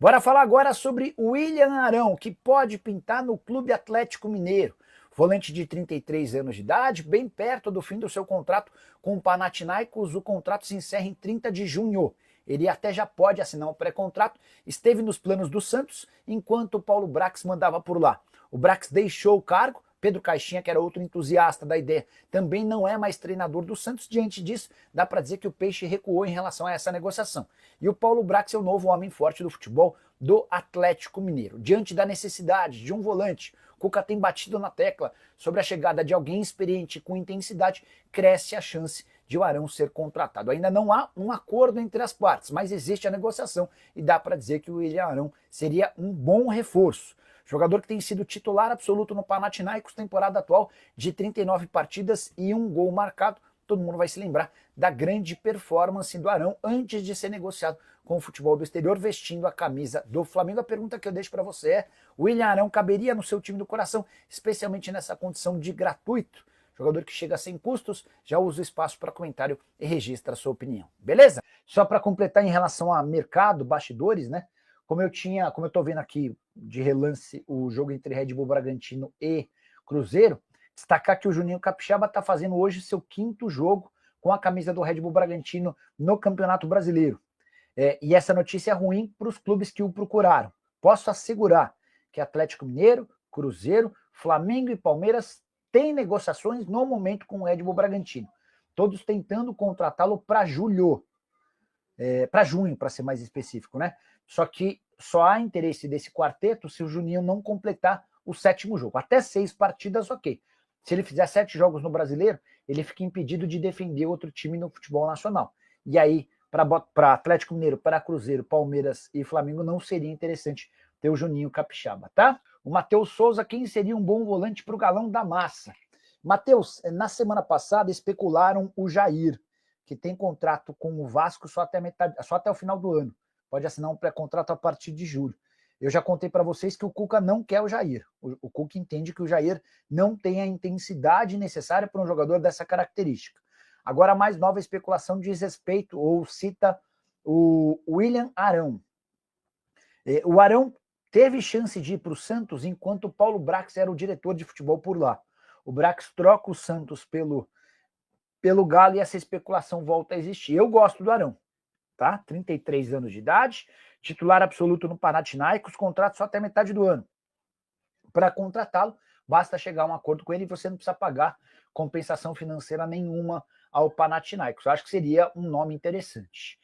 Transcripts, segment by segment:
Bora falar agora sobre o William Arão, que pode pintar no Clube Atlético Mineiro. Volante de 33 anos de idade, bem perto do fim do seu contrato com o Panathinaikos, o contrato se encerra em 30 de junho. Ele até já pode assinar um pré-contrato, esteve nos planos do Santos enquanto o Paulo Brax mandava por lá. O Brax deixou o cargo, Pedro Caixinha, que era outro entusiasta da ideia, também não é mais treinador do Santos. Diante disso, dá para dizer que o Peixe recuou em relação a essa negociação. E o Paulo Brax é o novo homem forte do futebol do Atlético Mineiro. Diante da necessidade de um volante, Cuca tem batido na tecla sobre a chegada de alguém experiente com intensidade, cresce a chance de o Arão ser contratado. Ainda não há um acordo entre as partes, mas existe a negociação e dá para dizer que o William Arão seria um bom reforço. Jogador que tem sido titular absoluto no Panathinaikos, temporada atual de 39 partidas e 1 gol marcado. Todo mundo vai se lembrar da grande performance do Arão antes de ser negociado com o futebol do exterior, vestindo a camisa do Flamengo. A pergunta que eu deixo para você é: o William Arão caberia no seu time do coração, especialmente nessa condição de gratuito? Jogador que chega sem custos, já usa o espaço para comentário e registra a sua opinião. Beleza? Só para completar em relação a mercado, bastidores, né? Como eu estou vendo aqui de relance o jogo entre Red Bull Bragantino e Cruzeiro, destacar que o Juninho Capixaba está fazendo hoje seu 5º jogo com a camisa do Red Bull Bragantino no Campeonato Brasileiro. E essa notícia é ruim para os clubes que o procuraram. Posso assegurar que Atlético Mineiro, Cruzeiro, Flamengo e Palmeiras têm negociações no momento com o Red Bull Bragantino. Todos tentando contratá-lo para julho. Para junho, para ser mais específico, né? Só que só há interesse desse quarteto se o Juninho não completar o 7º jogo. Até 6 partidas, ok. Se ele fizer 7 jogos no Brasileiro, ele fica impedido de defender outro time no futebol nacional. E aí, para Atlético Mineiro, para Cruzeiro, Palmeiras e Flamengo, não seria interessante ter o Juninho Capixaba, tá? O Matheus Souza, quem seria um bom volante para o galão da massa? Matheus, na semana passada especularam o Jair, que tem contrato com o Vasco só até o final do ano. Pode assinar um pré-contrato a partir de julho. Eu já contei para vocês que o Cuca não quer o Jair. O Cuca entende que o Jair não tem a intensidade necessária para um jogador dessa característica. Agora, a mais nova especulação diz respeito, ou cita, o William Arão. O Arão teve chance de ir para o Santos enquanto o Paulo Brax era o diretor de futebol por lá. O Brax troca o Santos pelo Galo e essa especulação volta a existir. Eu gosto do Arão, tá? 33 anos de idade, titular absoluto no Panathinaikos, contrato só até metade do ano. Para contratá-lo, basta chegar a um acordo com ele e você não precisa pagar compensação financeira nenhuma ao Panathinaikos. Eu acho que seria um nome interessante.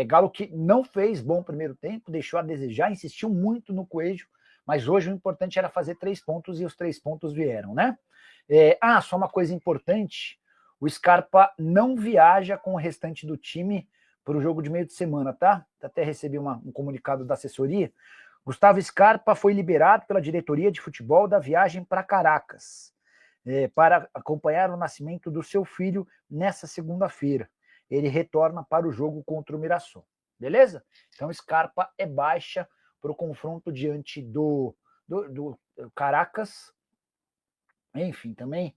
Galo que não fez bom primeiro tempo, deixou a desejar, insistiu muito no Coelho, mas hoje o importante era fazer 3 pontos e os 3 pontos vieram, né? Só uma coisa importante: o Scarpa não viaja com o restante do time para o jogo de meio de semana, tá? Até recebi um comunicado da assessoria. Gustavo Scarpa foi liberado pela diretoria de futebol da viagem para Caracas, para acompanhar o nascimento do seu filho nessa segunda-feira. Ele retorna para o jogo contra o Mirassol, beleza? Então Scarpa é baixa para o confronto diante do Caracas. Enfim, também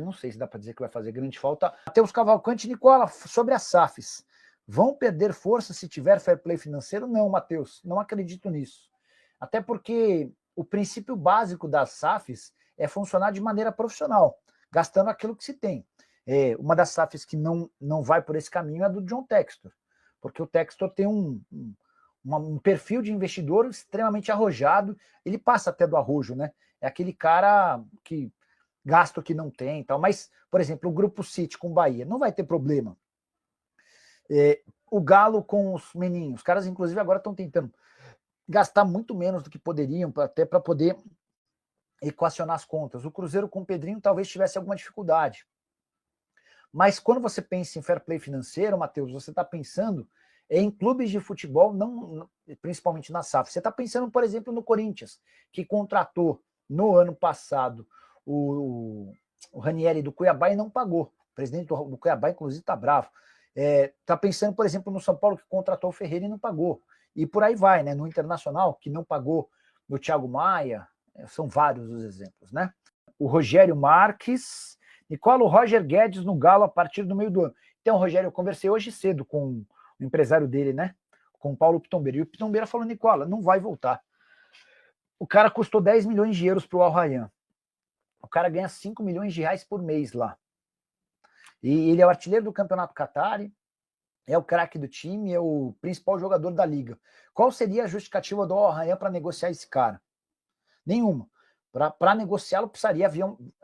não sei se dá para dizer que vai fazer grande falta. Matheus Cavalcante, Nicola, sobre as SAFs. Vão perder força se tiver fair play financeiro? Não, Matheus, não acredito nisso. Até porque o princípio básico das SAFs é funcionar de maneira profissional, gastando aquilo que se tem. Uma das SAFs que não vai por esse caminho é a do John Textor, porque o Textor tem um perfil de investidor extremamente arrojado, ele passa até do arrojo, né? É aquele cara que gasta o que não tem e tal. Mas, por exemplo, o Grupo City com o Bahia não vai ter problema. O Galo com os meninos, os caras inclusive agora estão tentando gastar muito menos do que poderiam, até para poder equacionar as contas. O Cruzeiro com o Pedrinho talvez tivesse alguma dificuldade. Mas quando você pensa em fair play financeiro, Matheus, você está pensando em clubes de futebol, não, principalmente na SAF. Você está pensando, por exemplo, no Corinthians, que contratou no ano passado o Ranieri do Cuiabá e não pagou. O presidente do Cuiabá, inclusive, está bravo. Está pensando, por exemplo, no São Paulo, que contratou o Ferreira e não pagou. E por aí vai, né? No Internacional, que não pagou no Thiago Maia. São vários os exemplos, né? O Rogério Marques. Nicola, o Roger Guedes no Galo a partir do meio do ano. Então, Rogério, eu conversei hoje cedo com o empresário dele, né? com o Paulo Pitombeira. E o Pitombeira falou, Nicola, não vai voltar. O cara custou 10 milhões de euros para o Al Rayyan. O cara ganha 5 milhões de reais por mês lá. E ele é o artilheiro do Campeonato Qatari, é o craque do time, é o principal jogador da liga. Qual seria a justificativa do Al Rayyan para negociar esse cara? Nenhuma. Para negociá-lo precisaria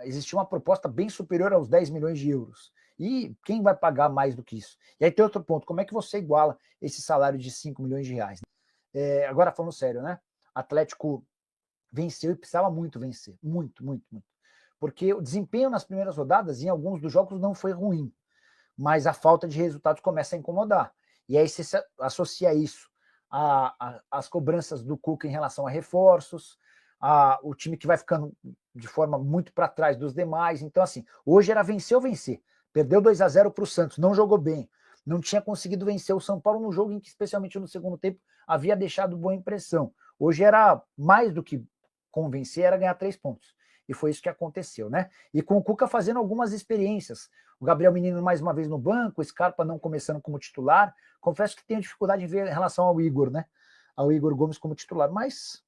existir uma proposta bem superior aos 10 milhões de euros. E quem vai pagar mais do que isso? E aí tem outro ponto, como é que você iguala esse salário de 5 milhões de reais? Agora falando sério, né? Atlético venceu e precisava muito vencer. Muito, muito, muito. Porque o desempenho nas primeiras rodadas, em alguns dos jogos, não foi ruim. Mas a falta de resultados começa a incomodar. E aí você associa isso às cobranças do Cuca em relação a reforços, o time que vai ficando de forma muito para trás dos demais. Então, assim, hoje era vencer ou vencer. Perdeu 2-0 para o Santos, não jogou bem. Não tinha conseguido vencer o São Paulo num jogo em que, especialmente no segundo tempo, havia deixado boa impressão. Hoje era mais do que convencer, era ganhar 3 pontos. E foi isso que aconteceu, né? E com o Cuca fazendo algumas experiências. O Gabriel Menino mais uma vez no banco, o Scarpa não começando como titular. Confesso que tenho dificuldade em ver em relação ao Igor, né? Ao Igor Gomes como titular, mas...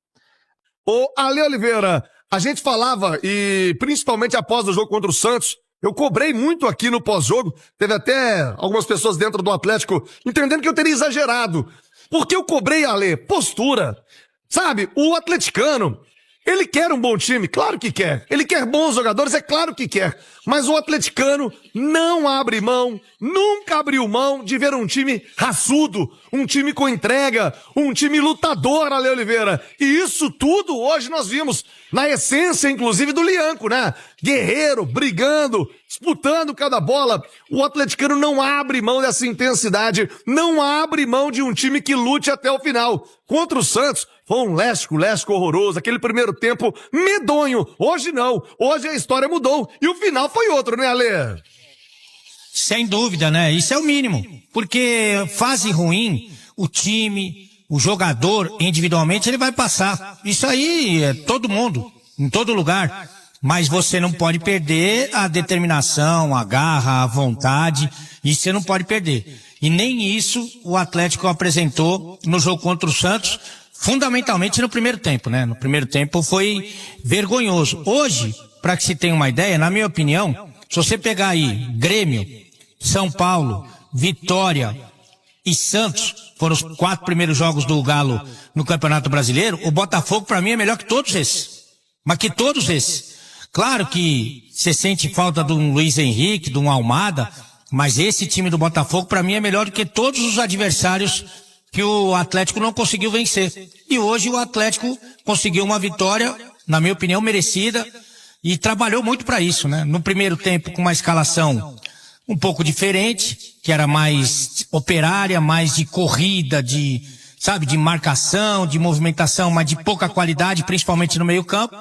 Ô, Ale Oliveira, a gente falava, e principalmente após o jogo contra o Santos, eu cobrei muito aqui no pós-jogo, teve até algumas pessoas dentro do Atlético entendendo que eu teria exagerado. Porque eu cobrei, Ale, postura. Sabe, o atleticano, ele quer um bom time, claro que quer. Ele quer bons jogadores, é claro que quer. Mas o atleticano não abre mão, nunca abriu mão de ver um time raçudo, um time com entrega, um time lutador, Ale Oliveira. E isso tudo hoje nós vimos na essência, inclusive, do Lianco, né? Guerreiro, brigando, disputando cada bola. O atleticano não abre mão dessa intensidade, não abre mão de um time que lute até o final. Contra o Santos, foi um lesco horroroso, aquele primeiro tempo medonho. Hoje não, hoje a história mudou e o final foi outro, né, Ale? Sem dúvida, né? Isso é o mínimo, porque fase ruim, o time, o jogador individualmente ele vai passar. Isso aí é todo mundo, em todo lugar. Mas você não pode perder a determinação, a garra, a vontade, isso você não pode perder. E nem isso o Atlético apresentou no jogo contra o Santos, fundamentalmente no primeiro tempo, né? No primeiro tempo foi vergonhoso. Hoje, para que se tenha uma ideia, na minha opinião, se você pegar aí Grêmio, São Paulo, Vitória e Santos, foram os 4 primeiros jogos do Galo no Campeonato Brasileiro, o Botafogo para mim é melhor que todos esses. Mas que todos esses. Claro que você sente falta de um Luiz Henrique, de um Almada, mas esse time do Botafogo para mim é melhor do que todos os adversários que o Atlético não conseguiu vencer. E hoje o Atlético conseguiu uma vitória, na minha opinião, merecida e trabalhou muito para isso, né? No primeiro tempo com uma escalação um pouco diferente, que era mais operária, mais de corrida, de marcação, de movimentação, mas de pouca qualidade, principalmente no meio-campo.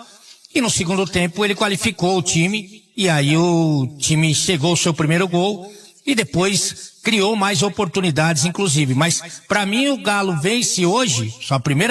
E no segundo tempo ele qualificou o time e aí o time chegou ao seu primeiro gol e depois criou mais oportunidades, inclusive. Mas para mim o Galo vence hoje, sua primeira